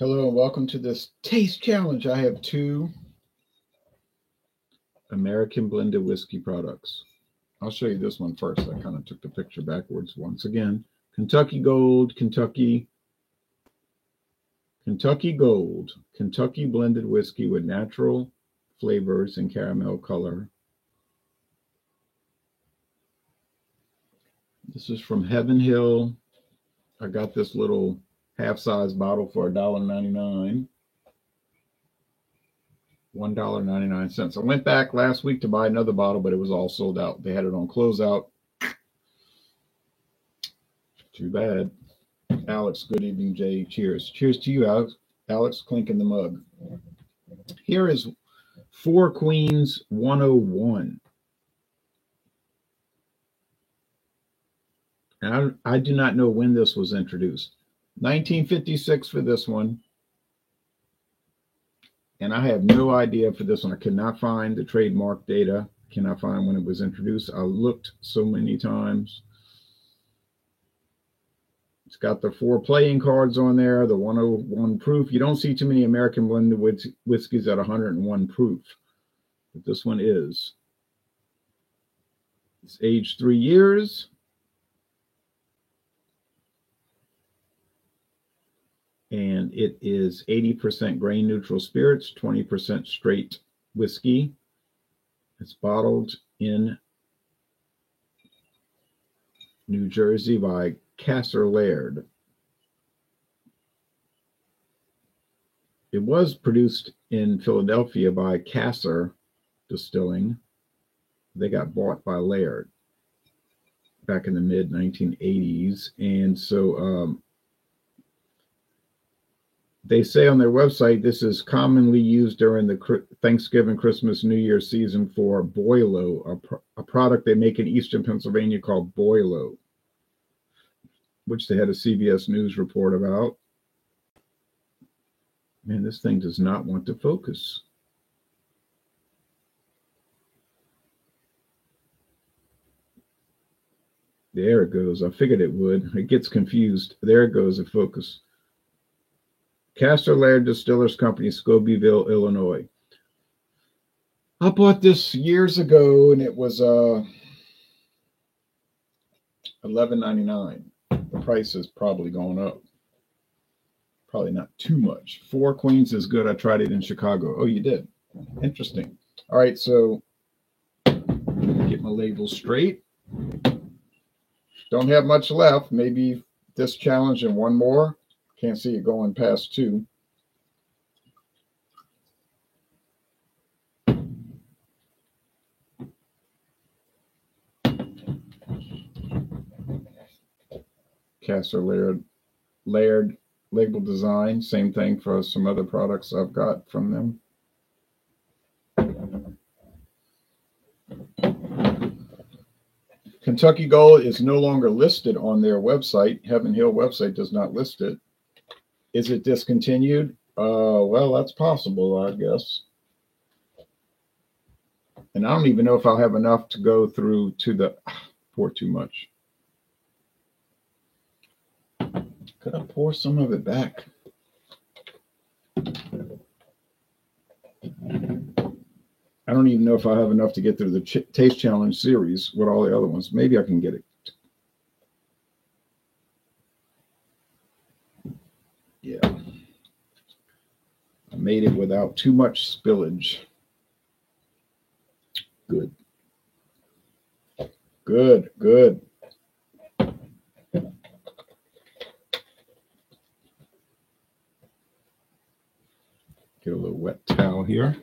Hello and welcome to this taste challenge. I have two American blended whiskey products. I'll show you this one first. I kind of took the picture backwards once again. Kentucky Gold, Kentucky Gold, Kentucky blended whiskey with natural flavors and caramel color. This is from Heaven Hill. I got this little half-size bottle for $1.99. $1.99. I went back last week to buy another bottle, but it was all sold out. They had it on closeout. Too bad. Alex, good evening, Jay. Cheers. Cheers to you, Alex. Alex, clinking the mug. Here is Four Queens 101. And I do not know when this was introduced. 1956 for this one. And I have no idea for this one. I could not find the trademark data. Cannot find when it was introduced. I looked so many times. It's got the 4 playing cards on there, the 101 proof. You don't see too many American blended whiskeys at 101 proof. But this one is. It's aged 3 years. And it is 80% grain neutral spirits, 20% straight whiskey. It's bottled in New Jersey by Caster Laird. It was produced in Philadelphia by Caster Distilling. They got bought by Laird back in the mid 1980s. And so they say on their website this is commonly used during the Thanksgiving, Christmas, New Year season for Boilo, a product they make in Eastern Pennsylvania called Boilo, which they had a CBS News report about. Man, this thing does not want to focus. There it goes. I figured it would. It gets confused. There it goes, the focus. Caster Laird Distillers Company, Scobeyville, Illinois. I bought this years ago, and it was $11.99. The price has probably gone up. Probably not too much. Four Queens is good. I tried it in Chicago. Oh, you did? Interesting. All right, so get my label straight. Don't have much left. Maybe this challenge and one more. Can't see it going past 2. Caster Laird label design. Same thing for some other products I've got from them. Kentucky Gold is no longer listed on their website. Heaven Hill website does not list it. Is it discontinued? Well, that's possible, I guess. And I don't even know if I'll have enough to go through to the... Pour too much. Could I pour some of it back? I don't even know if I have enough to get through the Taste Challenge series with all the other ones. Maybe I can get it. Yeah. I made it without too much spillage. Good. Good, good. Get a little wet towel here.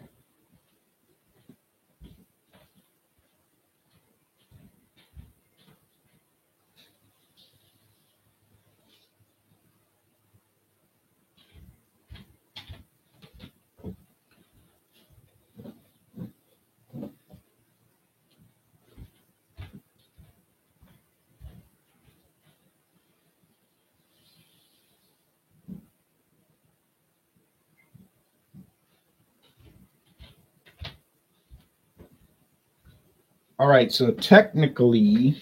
All right, so technically,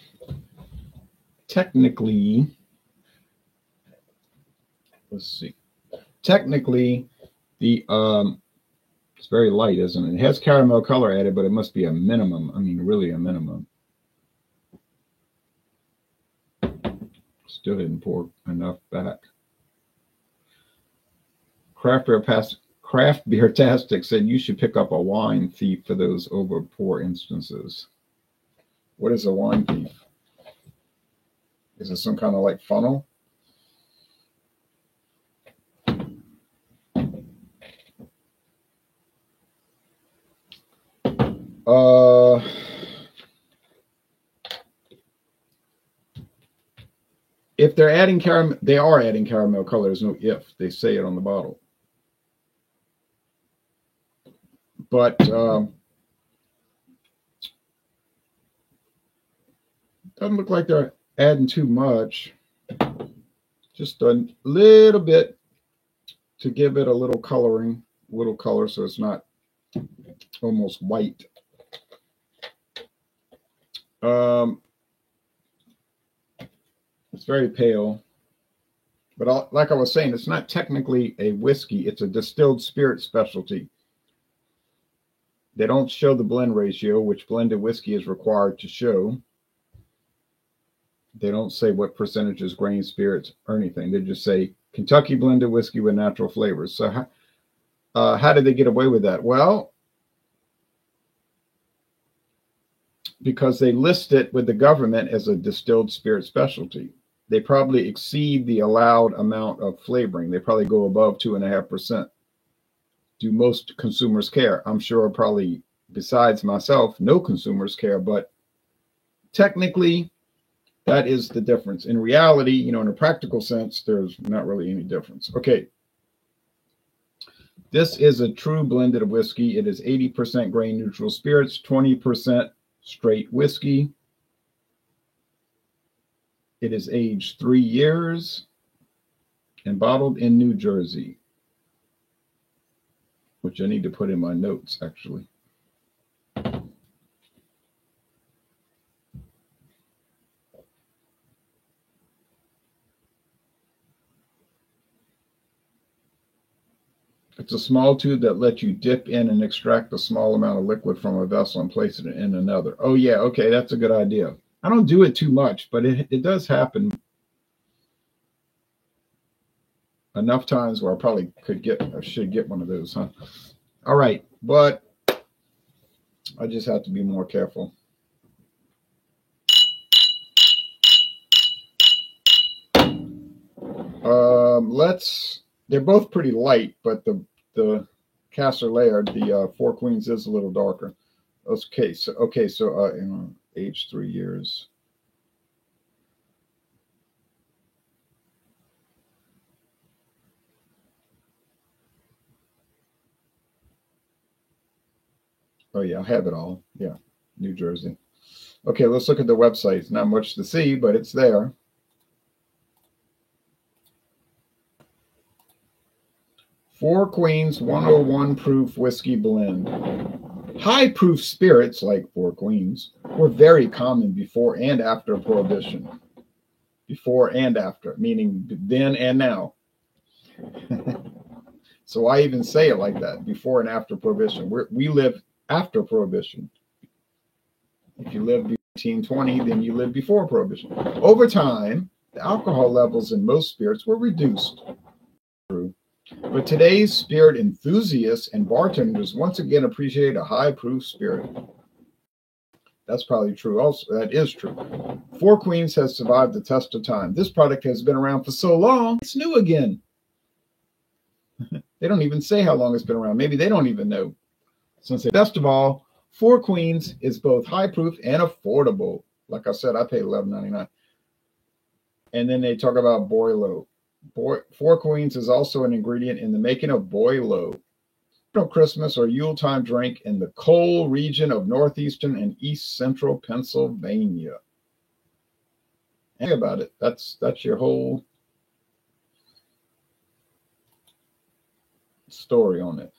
let's see. technically the it's very light, isn't it? It has caramel color added, but it must be a minimum. I mean, really a minimum. Still didn't pour enough back. Craft Beer Tastic said you should pick up a wine thief for those over pour instances. What is a wine thief? Is it some kind of like funnel? If they're adding caramel, they are adding caramel color. There's no if. They say it on the bottle. But doesn't look like they're adding too much. Just a little bit to give it a little coloring, little color, so it's not almost white. It's very pale, but like I was saying, it's not technically a whiskey. It's a distilled spirit specialty. They don't show the blend ratio, which blended whiskey is required to show. They don't say what percentage is grain spirits or anything. They just say Kentucky blended whiskey with natural flavors. So how did they get away with that? Well, because they list it with the government as a distilled spirit specialty. They probably exceed the allowed amount of flavoring. They probably go above 2.5%. Do most consumers care? I'm sure probably besides myself, no consumers care, but technically that is the difference. In reality, in a practical sense, there's not really any difference. Okay. This is a true blended whiskey. It is 80% grain neutral spirits, 20% straight whiskey. It is aged 3 years and bottled in New Jersey, which I need to put in my notes, actually. It's a small tube that lets you dip in and extract a small amount of liquid from a vessel and place it in another. Oh, yeah. Okay. That's a good idea. I don't do it too much, but it does happen enough times where I probably should get one of those, huh? All right. But I just have to be more careful. They're both pretty light, but the Castor Laird, the Four Queens, is a little darker. Okay, so age 3 years. Oh yeah, I have it all. Yeah, New Jersey. Okay, let's look at the website. It's not much to see, but it's there. Four Queens 101 proof whiskey blend. High proof spirits like Four Queens were very common before and after Prohibition. Before and after, meaning then and now. So I even say it like that, before and after Prohibition. We live after Prohibition. If you live 1920, then you live before Prohibition. Over time, the alcohol levels in most spirits were reduced. But today's spirit enthusiasts and bartenders once again appreciate a high proof spirit. That's probably true also. That is true. Four Queens has survived the test of time. This product has been around for so long, it's new again. They don't even say how long it's been around. Maybe they don't even know. Best of all, Four Queens is both high proof and affordable. Like I said, I paid $11.99. And then they talk about Boilo. Four Queens is also an ingredient in the making of Boilo, Christmas or Yuletime drink in the coal region of northeastern and east central Pennsylvania. Think about it. That's your whole story on it.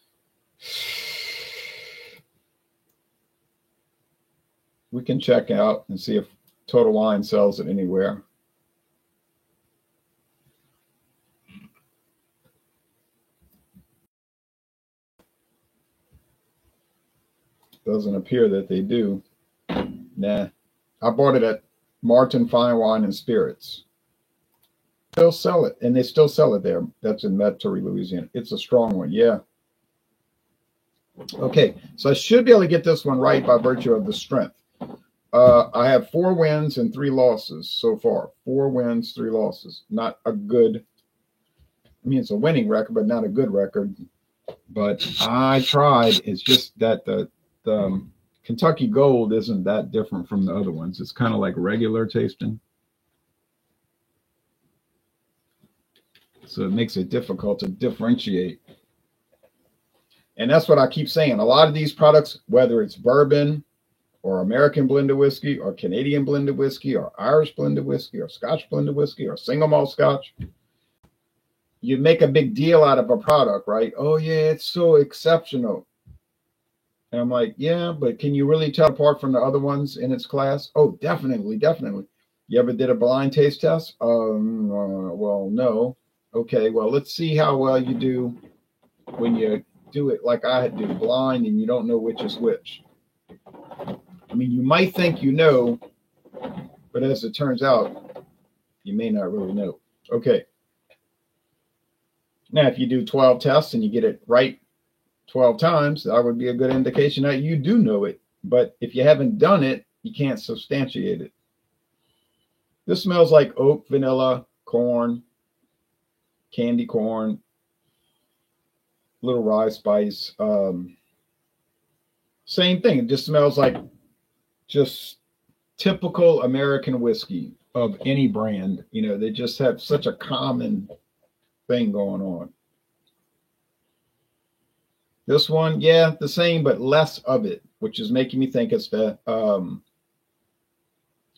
We can check out and see if Total Wine sells it anywhere. Doesn't appear that they do. Nah. I bought it at Martin Fine Wine and Spirits. Still sell it, and they still sell it there. That's in Metairie, Louisiana. It's a strong one, yeah. Okay, so I should be able to get this one right by virtue of the strength. I have 4 wins and 3 losses so far. 4 wins, 3 losses. Not a good, I mean, it's a winning record, but not a good record. But I tried. It's just that the Kentucky Gold isn't that different from the other ones. It's kind of like regular tasting. So it makes it difficult to differentiate. And that's what I keep saying. A lot of these products, whether it's bourbon or American blended whiskey or Canadian blended whiskey or Irish blended whiskey or Scotch blended whiskey or single malt Scotch, you make a big deal out of a product, right? Oh, yeah, it's so exceptional. And I'm like, yeah, but can you really tell apart from the other ones in its class? Oh, definitely, definitely. You ever did a blind taste test? Well, no. Okay, well, let's see how well you do when you do it like I do, blind, and you don't know which is which. I mean, you might think you know, but as it turns out, you may not really know. Okay. Now, if you do 12 tests and you get it right 12 times, that would be a good indication that you do know it. But if you haven't done it, you can't substantiate it. This smells like oak, vanilla, corn, candy corn, little rye spice. Same thing. It just smells like just typical American whiskey of any brand. You know, they just have such a common thing going on. This one, yeah, the same, but less of it, which is making me think it's the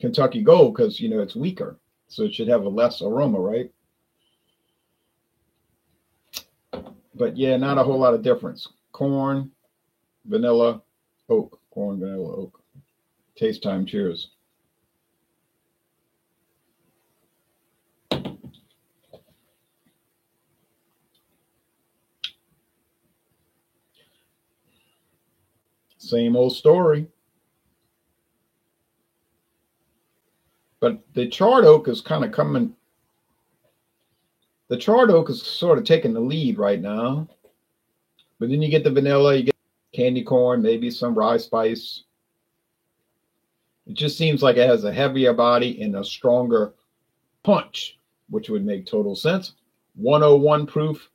Kentucky Gold because, you know, it's weaker. So it should have a less aroma, right? But yeah, not a whole lot of difference. Corn, vanilla, oak. Corn, vanilla, oak. Taste time. Cheers. Same old story. But the charred oak is kind of coming. The charred oak is sort of taking the lead right now. But then you get the vanilla, you get candy corn, maybe some rye spice. It just seems like it has a heavier body and a stronger punch, which would make total sense. 101 proof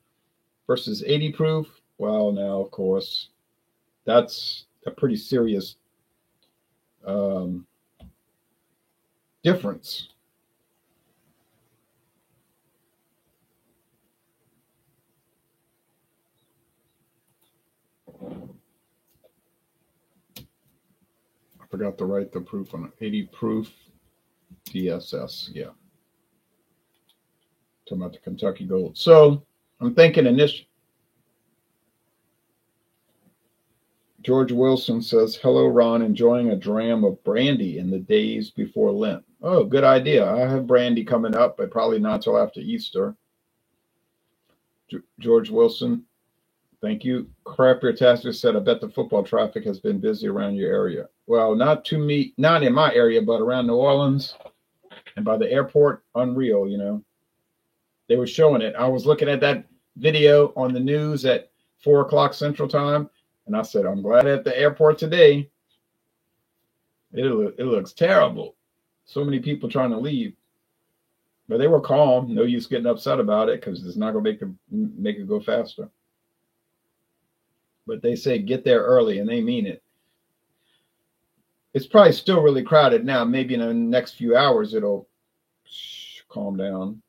versus 80 proof. Well, now, of course, that's a pretty serious difference. I forgot to write the proof on it. 80 proof DSS. Yeah. Talking about the Kentucky Gold. So I'm thinking in this. George Wilson says, hello, Ron, enjoying a dram of brandy in the days before Lent. Oh, good idea. I have brandy coming up, but probably not till after Easter. George Wilson, thank you. Crappier Tasker said, I bet the football traffic has been busy around your area. Well, not in my area, but around New Orleans and by the airport. Unreal, you know. They were showing it. I was looking at that video on the news at 4 o'clock Central Time. And I said, I'm glad at the airport today. It looks terrible. So many people trying to leave. But they were calm. No use getting upset about it because it's not going to make it go faster. But they say get there early, and they mean it. It's probably still really crowded now. Maybe in the next few hours it'll calm down.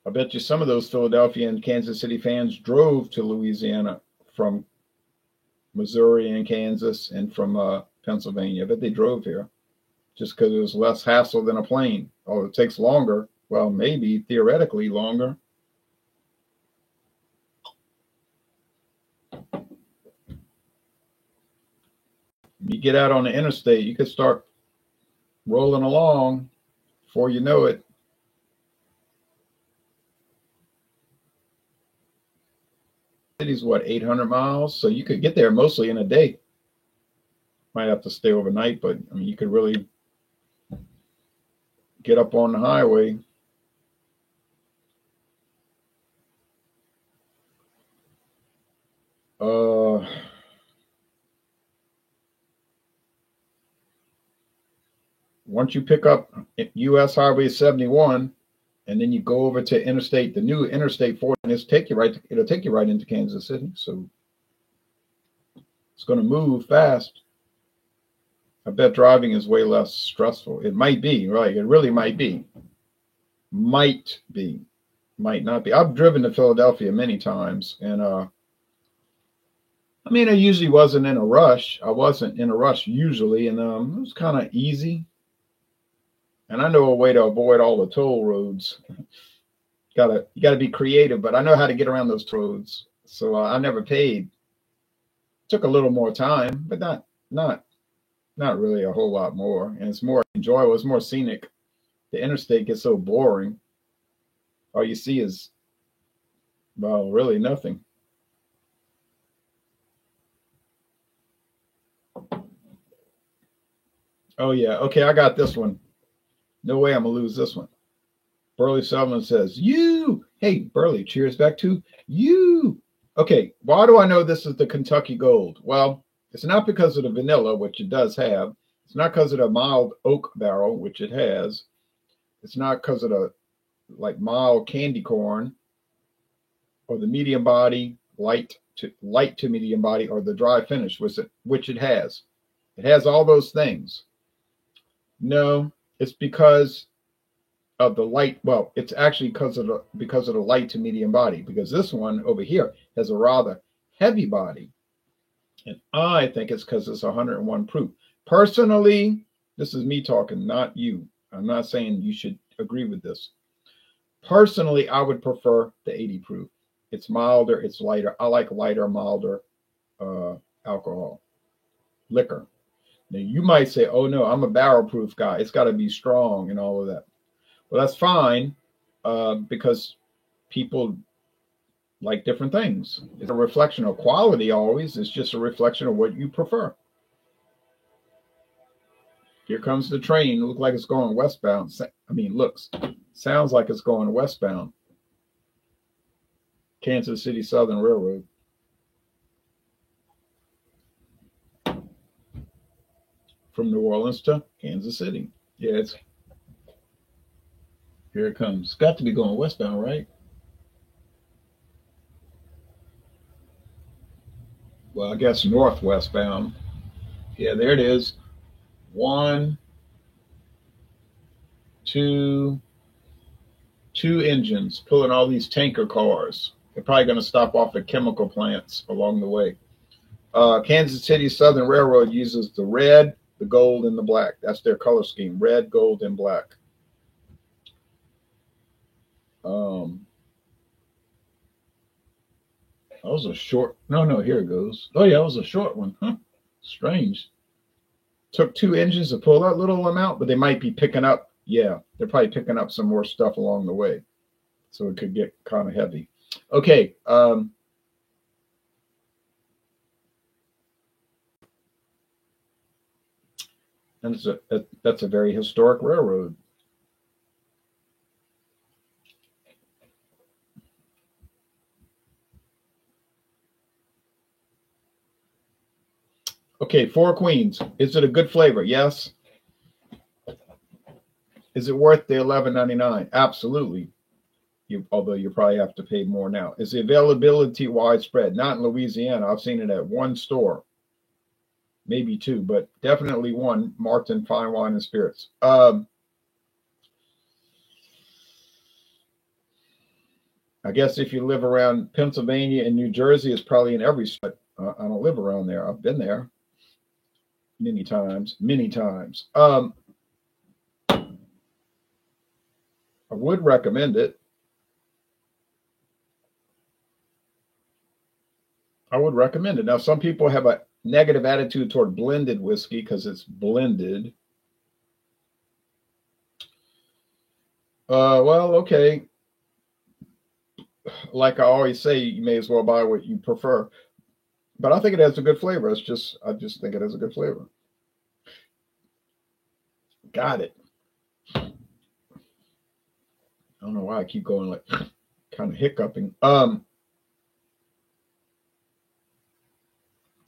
I bet you some of those Philadelphia and Kansas City fans drove to Louisiana from Missouri and Kansas and from Pennsylvania. I bet they drove here just because it was less hassle than a plane. Oh, it takes longer. Well, maybe theoretically longer. You get out on the interstate, you could start rolling along before you know it. City's what, 800 miles? So you could get there mostly in a day. Might have to stay overnight, but I mean, you could really get up on the highway. Once you pick up US Highway 71, and then you go over to the new Interstate 40, and it'll take you right into Kansas City. So it's going to move fast. I bet driving is way less stressful. It might be, right? It really might be. Might be. Might not be. I've driven to Philadelphia many times, and I usually wasn't in a rush. I wasn't in a rush usually, and it was kind of easy. And I know a way to avoid all the toll roads. You gotta be creative, but I know how to get around those roads. So I never paid. Took a little more time, but not really a whole lot more. And it's more enjoyable. It's more scenic. The interstate gets so boring. All you see is, well, really nothing. Oh yeah, okay, I got this one. No way I'm gonna lose this one. Burley Sullivan says, "You, hey Burley, cheers back to you." Okay, why do I know this is the Kentucky Gold? Well, it's not because of the vanilla, which it does have. It's not because of the mild oak barrel, which it has. It's not because of the mild candy corn, or the medium body, light to medium body, or the dry finish, which it has. It has all those things. No, it's because of the light. Well, it's actually because of the light to medium body, because this one over here has a rather heavy body. And I think it's because it's 101 proof. Personally, this is me talking, not you. I'm not saying you should agree with this. Personally, I would prefer the 80 proof. It's milder, it's lighter. I like lighter, milder alcohol, liquor. Now, you might say, oh no, I'm a barrel proof guy. It's got to be strong and all of that. Well, that's fine, because people like different things. It's a reflection of quality always. It's just a reflection of what you prefer. Here comes the train. It looks like it's going westbound. Sounds like it's going westbound. Kansas City Southern Railroad. From New Orleans to Kansas City. Yeah, here it comes. It's got to be going westbound, right? Well, I guess northwestbound. Yeah, there it is. 1, 2 engines pulling all these tanker cars. They're probably going to stop off at chemical plants along the way. Kansas City Southern Railroad uses the red, the gold, and the black. That's their color scheme: red, gold, and black. That was a short. No, here it goes. Oh yeah, that was a short one. Huh? Strange. Took 2 engines to pull that little amount, but they might be picking up. Yeah, they're probably picking up some more stuff along the way, so it could get kind of heavy. Okay. And that's a very historic railroad. Okay, Four Queens. Is it a good flavor? Yes. Is it worth the $11.99? Absolutely. Although you probably have to pay more now. Is the availability widespread? Not in Louisiana. I've seen it at one store, maybe 2, but definitely one, Martin Fine Wine and Spirits. I guess if you live around Pennsylvania and New Jersey, it's probably in every state. I don't live around there. I've been there many times. I would recommend it. Now, some people have a negative attitude toward blended whiskey because it's blended. Well, okay. like I always say, you may as well buy what you prefer. But I think it has a good flavor. I just think it has a good flavor. Got it. I don't know why I keep going like kind of hiccuping.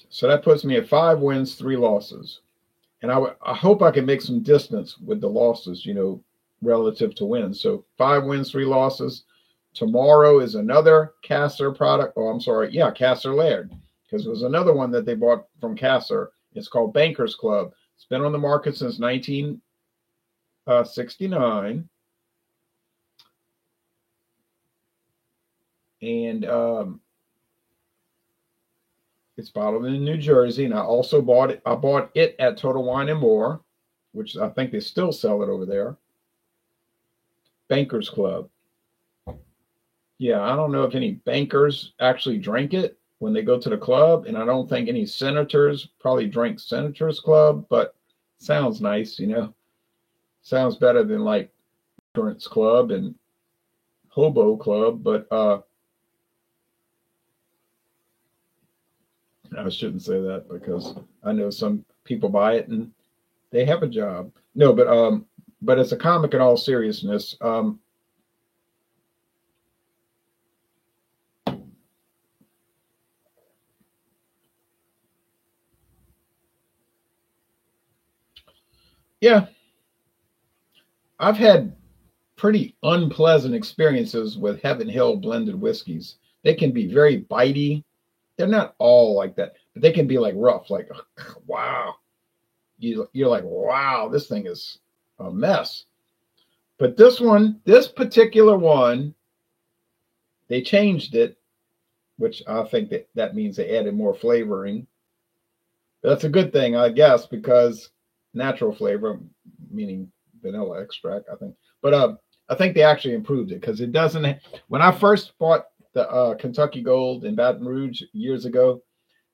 So that puts me at 5 wins, 3 losses. And I hope I can make some distance with the losses, relative to wins. So 5 wins, 3 losses. Tomorrow is another Caster product. Oh, I'm sorry. Yeah, Caster Laird, because it was another one that they bought from Caster. It's called Bankers Club. It's been on the market since 1969. And it's bottled in New Jersey. And I also bought it. I bought it at Total Wine and More, which I think they still sell it over there. Bankers Club. Yeah, I don't know if any bankers actually drink it when they go to the club, and I don't think any senators probably drink Senators Club, but sounds nice, Sounds better than like Insurance Club and Hobo Club, but I shouldn't say that because I know some people buy it and they have a job. No, but as a comic in all seriousness, yeah, I've had pretty unpleasant experiences with Heaven Hill blended whiskeys. They can be very bitey. They're not all like that, but they can be like rough, like wow. You're like, wow, this thing is a mess. But this particular one, they changed it, which I think that means they added more flavoring. That's a good thing, I guess, because natural flavor, meaning vanilla extract, I think. But I think they actually improved it because it doesn't. When I first bought the Kentucky Gold in Baton Rouge years ago,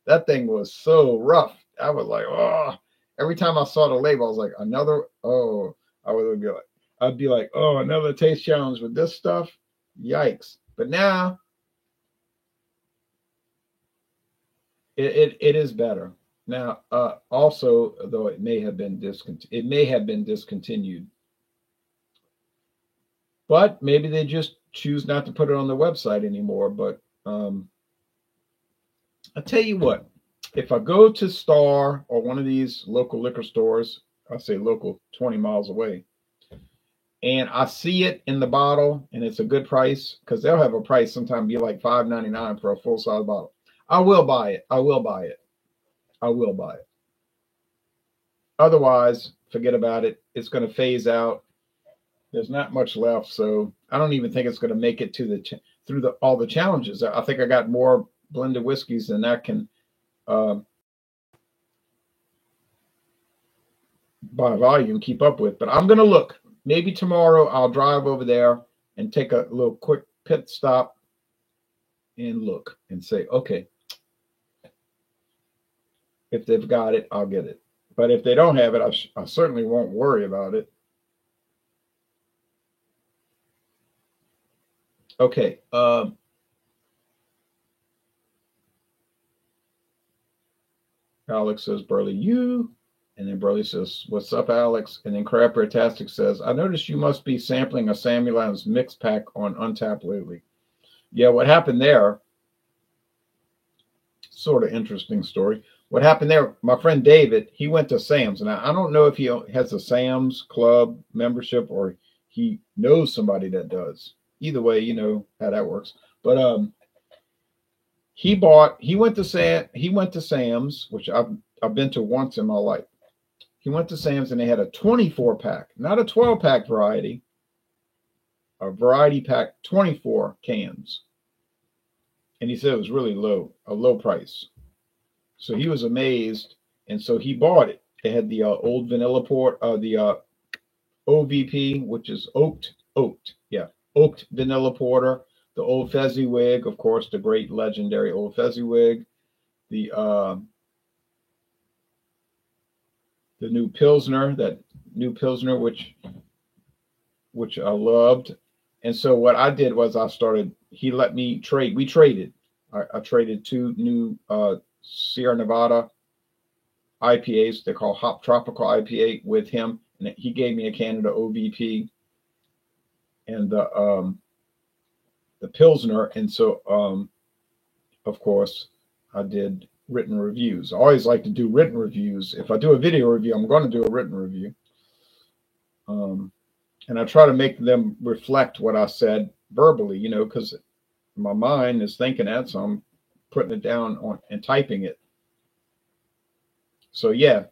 that thing was so rough. I was like, oh. Every time I saw the label, I was like, another. Oh, I'd be like, oh, another taste challenge with this stuff. Yikes! But now it is better. Now, also, though it may have been discontinued, but maybe they just choose not to put it on the website anymore. But I tell you what, if I go to Star or one of these local liquor stores, I say local, 20 miles away, and I see it in the bottle and it's a good price, because they'll have a price sometimes be like $5.99 for a full size bottle. I will buy it. I will buy it. I will buy it. Otherwise, forget about it. It's going to phase out. There's not much left, so I don't even think it's going to make it to through all the challenges. I think I got more blended whiskeys than that can by volume keep up with. But I'm going to look. Maybe tomorrow I'll drive over there and take a little quick pit stop and look and say, okay, if they've got it, I'll get it. But if they don't have it, I certainly won't worry about it. Okay. Alex says, Burley, you. And then Burley says, what's up, Alex? And then Crappertastic says, I noticed you must be sampling a Samuel Adams mix pack on Untapped lately. Yeah, what happened there, sort of interesting story. What happened there, my friend David, he went to Sam's. And I don't know if he has a Sam's Club membership or he knows somebody that does. Either way, you know how that works. But he went to Sam's, which I've been to once in my life. He went to Sam's and they had a 24 pack, not a 12 pack variety, a variety pack, 24 cans. And he said it was really low, a low price. So he was amazed, and so he bought it. It had the old vanilla port, the OVP, which is oaked vanilla porter, the Old Fezziwig, of course, the great legendary Old Fezziwig, the new Pilsner, which I loved. And so what I did was I started he let me trade. We traded. I traded 2 new Sierra Nevada IPAs. They're called Hop Tropical IPA with him, and he gave me a Canada OVP and the Pilsner. And so, of course, I did written reviews. I always like to do written reviews. If I do a video review, I'm going to do a written review. And I try to make them reflect what I said verbally, you know, because my mind is thinking that, so I'm putting it down on and typing it. So yeah,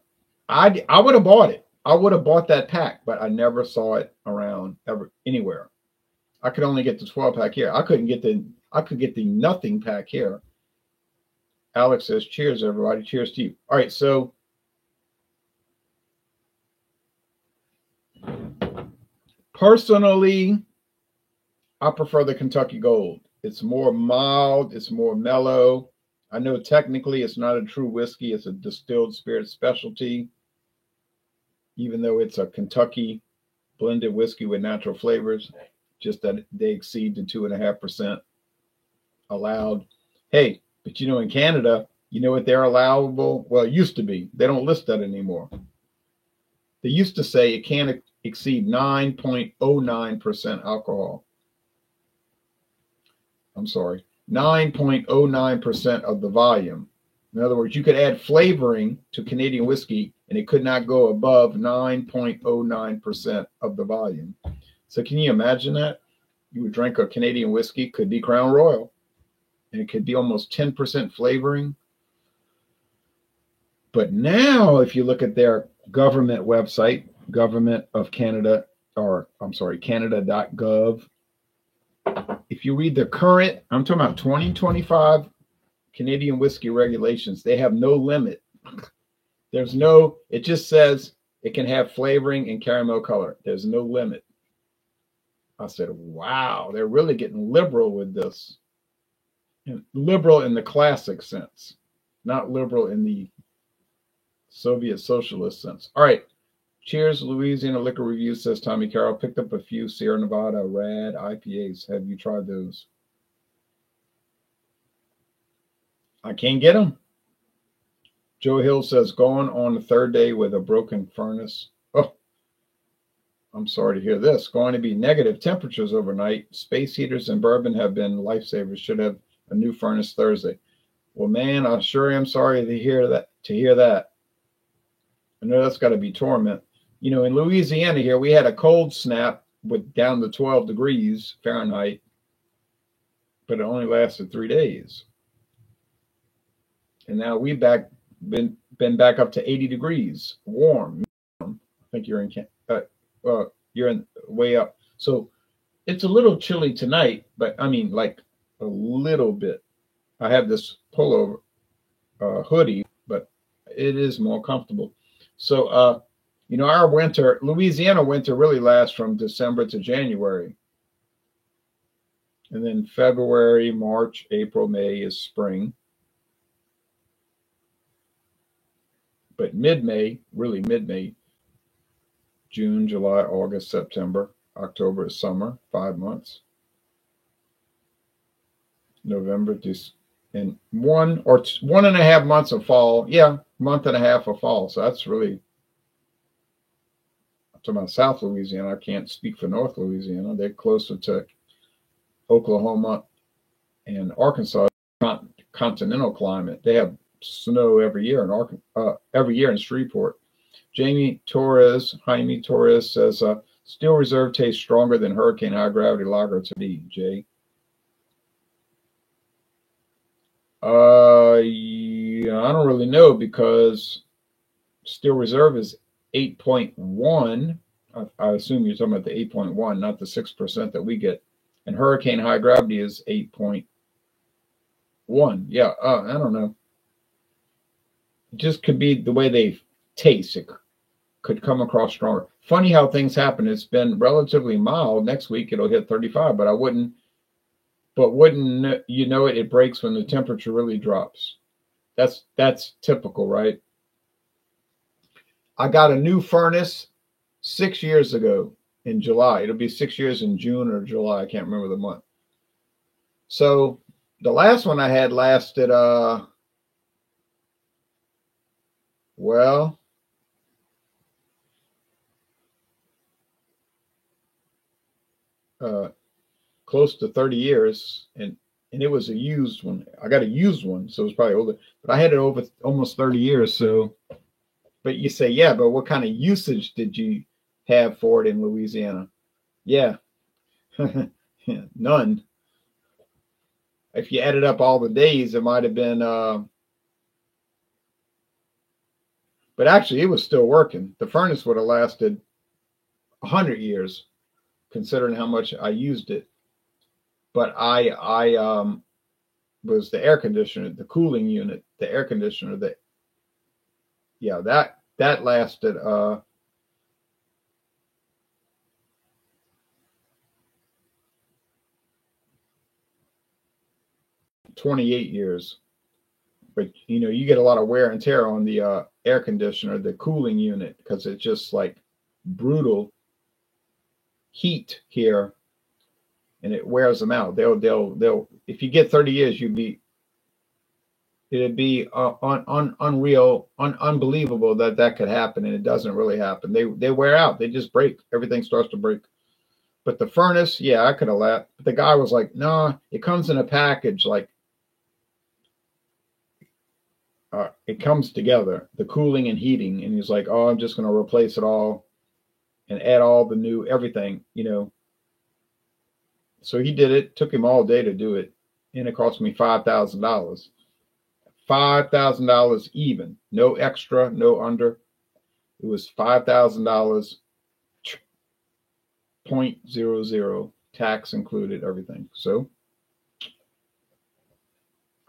I would have bought it. I would have bought that pack, but I never saw it around ever anywhere. I could only get the 12 pack here. I could get the nothing pack here. Alex says, cheers, everybody. Cheers to you. All right, so personally, I prefer the Kentucky Gold. It's more mild. It's more mellow. I know technically it's not a true whiskey. It's a distilled spirit specialty, even though it's a Kentucky blended whiskey with natural flavors, just that they exceed the 2.5% allowed. Hey, but you know, in Canada, you know what they're allowable? Well, it used to be. They don't list that anymore. They used to say it can't exceed 9.09% alcohol. I'm sorry, 9.09% of the volume. In other words, you could add flavoring to Canadian whiskey and it could not go above 9.09% of the volume. So can you imagine that? You would drink a Canadian whiskey, could be Crown Royal, and it could be almost 10% flavoring. But now, if you look at their government website, Government of Canada, or I'm sorry, Canada.gov, if you read the current, I'm talking about 2025 Canadian whiskey regulations, they have no limit. There's no, it just says it can have flavoring and caramel color. There's no limit. I said, wow, they're really getting liberal with this. And liberal in the classic sense, not liberal in the Soviet socialist sense. All right. Cheers, Louisiana Liquor Review, says Tommy Carroll. Picked up a few Sierra Nevada Rad IPAs. Have you tried those? I can't get them. Joe Hill says, going on the 3rd day with a broken furnace. Oh, I'm sorry to hear this. Going to be negative temperatures overnight. Space heaters and bourbon have been lifesavers. Should have a new furnace Thursday. Well, man, I sure am sorry to hear that. I know that's got to be torment. You know, in Louisiana here, we had a cold snap with down to 12 degrees Fahrenheit, but it only lasted 3 days. And now we've been back up to 80 degrees, warm. I think you're in way up. So it's a little chilly tonight, but I mean, like a little bit. I have this pullover hoodie, but it is more comfortable. So, you know, our winter, Louisiana winter really lasts from December to January. And then February, March, April, May is spring. But mid-May, really mid-May, June, July, August, September, October is summer, 5 months. November, and 1 or 1.5 months of fall. Yeah, month and a half of fall. So that's really, I'm talking about South Louisiana. I can't speak for North Louisiana. They're closer to Oklahoma and Arkansas, continental climate. They have snow every year in Shreveport. Jaime Torres says, Steel Reserve tastes stronger than Hurricane High Gravity Lager to me, Jay. Yeah, I don't really know because Steel Reserve is 8.1. I assume you're talking about the 8.1, not the 6% that we get. And Hurricane High Gravity is 8.1. Yeah, I don't know. It just could be the way they taste. It could come across stronger. Funny how things happen. It's been relatively mild. Next week it'll hit 35, but wouldn't you know it? It breaks when the temperature really drops. That's typical, right? I got a new furnace 6 years ago in July. It'll be 6 years in June or July. I can't remember the month. So the last one I had lasted, well, close to 30 years, and it was a used one. I got a used one, so it was probably older, but I had it over almost 30 years. So, but you say, yeah, but what kind of usage did you have for it in Louisiana? Yeah, none. If you added up all the days, it might have been, but actually, it was still working. The furnace would have lasted 100 years, considering how much I used it. But I was the air conditioner, the cooling unit, the air conditioner. That yeah, that lasted 28 years. But you get a lot of wear and tear on the air conditioner, the cooling unit, because it's just like brutal heat here, and it wears them out. They'll if you get 30 years, it'd be unreal, unbelievable that could happen, and it doesn't really happen. They wear out. They just break. Everything starts to break. But the furnace, yeah, I could have left. But the guy was like, "No, it comes in a package. Like it comes together, the cooling and heating." And he's like, "Oh, I'm just going to replace it all and add all the new everything." So he did it. Took him all day to do it, and it cost me $5,000. $5,000 even, no extra, no under. It was $5,000, 0.00 tax included, everything. So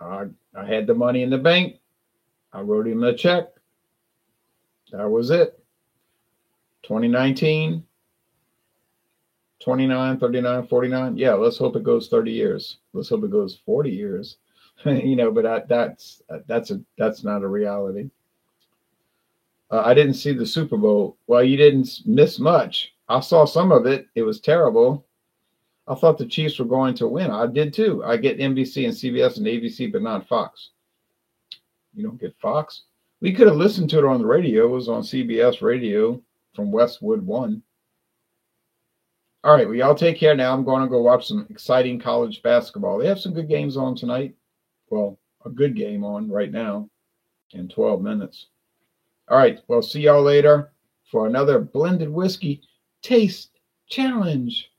I had the money in the bank. I wrote him a check. That was it. 2019, 29, 39, 49. Yeah, let's hope it goes 30 years. Let's hope it goes 40 years. But that's not a reality. I didn't see the Super Bowl. Well, you didn't miss much. I saw some of it. It was terrible. I thought the Chiefs were going to win. I did too. I get NBC and CBS and ABC, but not Fox. You don't get Fox. We could have listened to it on the radio. It was on CBS radio from Westwood One. All right, well, y'all take care now. I'm going to go watch some exciting college basketball. They have some good games on tonight. Well, a good game on right now in 12 minutes. All right, well, see y'all later for another blended whiskey taste challenge.